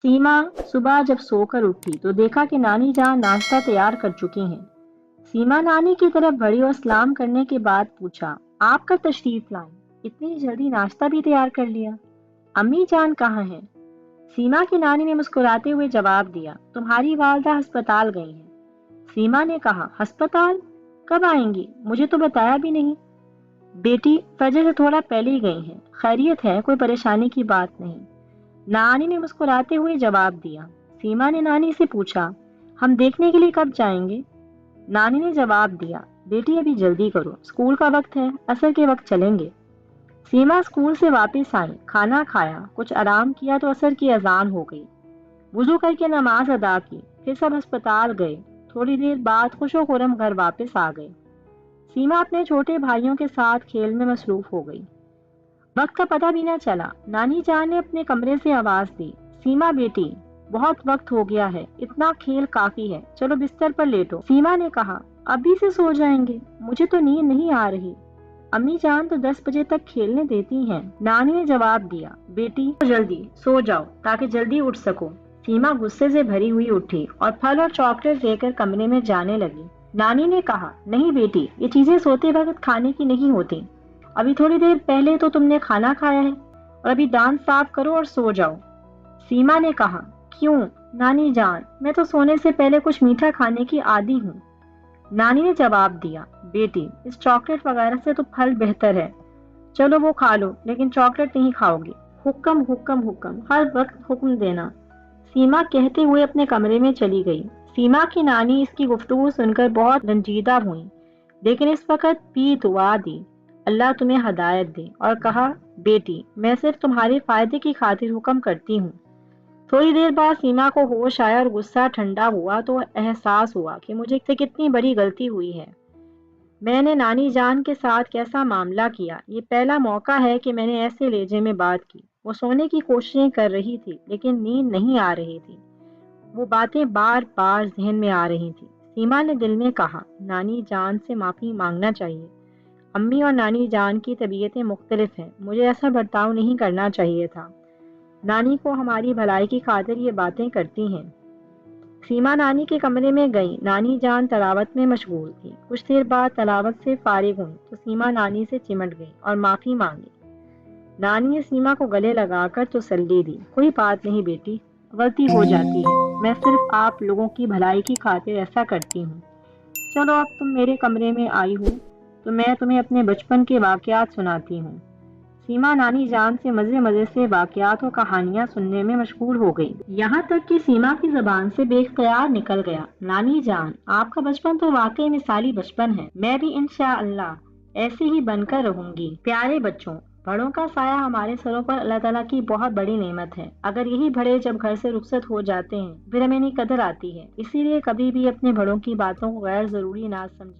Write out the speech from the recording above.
सीमा सुबह जब सोकर उठी तो देखा कि नानी जान नाश्ता तैयार कर चुकी हैं। सीमा नानी की तरफ बढ़ी और सलाम करने के बाद पूछा, आप कब तशरीफ लाई? इतनी जल्दी नाश्ता भी तैयार कर लिया? अम्मी जान कहाँ हैं? सीमा की नानी ने मुस्कुराते हुए जवाब दिया, तुम्हारी वालदा अस्पताल गई हैं। सीमा ने कहा, अस्पताल? कब आएंगी? मुझे तो बताया भी नहीं। बेटी फजर से थोड़ा पहले ही गई हैं। खैरियत है, कोई परेशानी की बात नहीं। नानी ने मुस्कुराते हुए जवाब दिया। सीमा ने नानी से पूछा, हम देखने के लिए कब जाएंगे? नानी ने जवाब दिया, बेटी अभी जल्दी करो, स्कूल का वक्त है, असर के वक्त चलेंगे। सीमा स्कूल से वापस आई, खाना खाया, कुछ आराम किया तो असर की अजान हो गई। वुजू करके नमाज अदा की, फिर सब अस्पताल गए। थोड़ी देर बाद खुशो खुरम घर वापस आ गए। सीमा अपने छोटे भाइयों के साथ खेल में मसरूफ हो गई। वक्त का पता भी न चला। नानी जान ने अपने कमरे से आवाज दी, सीमा बेटी, बहुत वक्त हो गया है, इतना खेल काफी है, चलो बिस्तर पर लेटो। सीमा ने कहा, अभी से सो जाएंगे, मुझे तो नींद नहीं आ रही। अम्मी जान तो 10 बजे तक खेलने देती हैं। नानी ने जवाब दिया, बेटी जल्दी सो जाओ ताकि जल्दी उठ सको। सीमा गुस्से से भरी हुई उठी और फल और चॉकलेट लेकर कमरे में जाने लगी। नानी ने कहा, नहीं बेटी, ये चीजें सोते वक्त खाने की नहीं होती। अभी थोड़ी देर पहले तो तुमने खाना खाया है और अभी दांत साफ करो और सो जाओ। सीमा ने कहा, क्यों नानी जान, मैं तो सोने से पहले कुछ मीठा खाने की आदी हूँ। नानी ने जवाब दिया, बेटी इस चॉकलेट वगैरह से तो फल बेहतर है, चलो वो खा लो, लेकिन चॉकलेट नहीं खाओगी। हुक्म हुक्म हुक्म, हर वक्त हुक्म देना। सीमा कहते हुए अपने कमरे में चली गई। सीमा की नानी इसकी गुफ्तगू सुनकर बहुत रंजीदा हुई, लेकिन इस वक्त पी दुआ दी, अल्लाह तुम्हें हदायत दे, और कहा, बेटी मैं सिर्फ तुम्हारे फायदे की खातिर हुक्म करती हूँ। थोड़ी देर बाद सीमा को होश आया और गुस्सा ठंडा हुआ तो एहसास हुआ कि मुझे से कितनी बड़ी गलती हुई है। मैंने नानी जान के साथ कैसा मामला किया। ये पहला मौका है कि मैंने ऐसे लहजे में बात की। वो सोने की कोशिशें कर रही थी लेकिन नींद नहीं आ रही थी। वो बातें बार बार जहन में आ रही थी। सीमा ने दिल में कहा, नानी जान से माफी मांगना चाहिए। अम्मी और नानी जान की तबीयतें मुख्तलिफ हैं, मुझे ऐसा बर्ताव नहीं करना चाहिए था। नानी को हमारी भलाई की खातिर ये बातें करती हैं। सीमा नानी के कमरे में गई। नानी जान तलावत में मशगूल थी। कुछ देर बाद तलावत से फारिग हुई तो सीमा नानी से चिमट गई और माफी मांगी। नानी ने सीमा को गले लगाकर तसल्ली दी, कोई बात नहीं बेटी, गलती हो जाती है, मैं सिर्फ आप लोगों की भलाई की खातिर ऐसा करती हूँ। चलो अब तुम मेरे कमरे में आई हो तो मैं तुम्हें अपने बचपन के वाकयात सुनाती हूँ। सीमा नानी जान से मजे मजे से वाकयात और कहानियां सुनने में मशगूल हो गई। यहाँ तक कि सीमा की जबान से बेख्तियार निकल गया, नानी जान आपका बचपन तो वाकई मिसाली बचपन है। मैं भी इंशाअल्लाह ऐसे ही बनकर रहूंगी। प्यारे बच्चों, बड़ों का साया हमारे सरों पर अल्लाह ताला की बहुत बड़ी नेमत है। अगर यही बड़े जब घर से रुखसत हो जाते हैं फिर हमें नहीं कदर आती है। इसीलिए कभी भी अपने बड़ों की बातों को गैर जरूरी ना समझें।